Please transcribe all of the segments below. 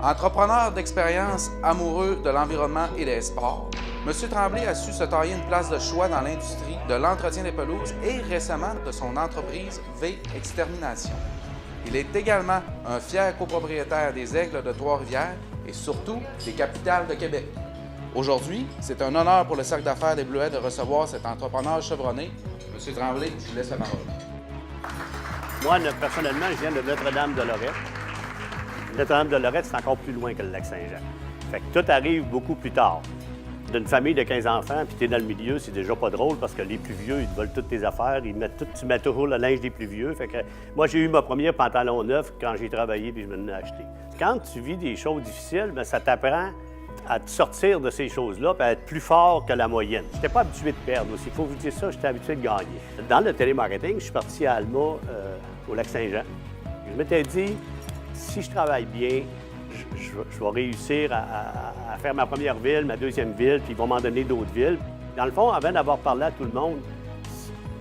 Entrepreneur d'expérience, amoureux de l'environnement et des sports, M. Tremblay a su se tailler une place de choix dans l'industrie de l'entretien des pelouses et récemment de son entreprise V Extermination. Il est également un fier copropriétaire des Aigles de Trois-Rivières et surtout des Capitales de Québec. Aujourd'hui, c'est un honneur pour le Cercle d'affaires des Bleuets de recevoir cet entrepreneur chevronné. M. Tremblay, je vous laisse la parole. Moi, personnellement, je viens de Notre-Dame-de-Lorette. Notre-Dame-de-Lorette, c'est encore plus loin que le Lac-Saint-Jean. Fait que tout arrive beaucoup plus tard. D'une famille de 15 enfants, puis tu es dans le milieu, c'est déjà pas drôle parce que les plus vieux, ils te volent toutes tes affaires, tu mets toujours le linge des plus vieux. Fait que moi, j'ai eu ma première pantalon neuf quand j'ai travaillé puis je me l'ai acheté. Quand tu vis des choses difficiles, bien, ça t'apprend à te sortir de ces choses-là puis à être plus fort que la moyenne. Je n'étais pas habitué de perdre aussi. Il faut vous dire ça, j'étais habitué de gagner. Dans le télémarketing, je suis parti à Alma, au Lac-Saint-Jean. Je m'étais dit, si je travaille bien, je vais réussir à faire ma première ville, ma deuxième ville, puis ils vont m'en donner d'autres villes. Dans le fond, avant d'avoir parlé à tout le monde,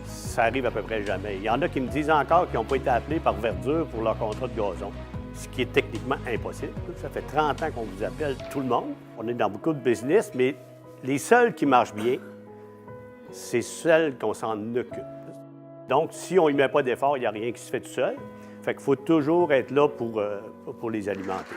ça arrive à peu près jamais. Il y en a qui me disent encore qu'ils n'ont pas été appelés par Verdure pour leur contrat de gazon, ce qui est techniquement impossible. Ça fait 30 ans qu'on vous appelle tout le monde. On est dans beaucoup de business, mais les seuls qui marchent bien, c'est celles qu'on s'en occupe. Donc, si on n'y met pas d'effort, il n'y a rien qui se fait tout seul. Fait qu'il faut toujours être là pour les alimenter.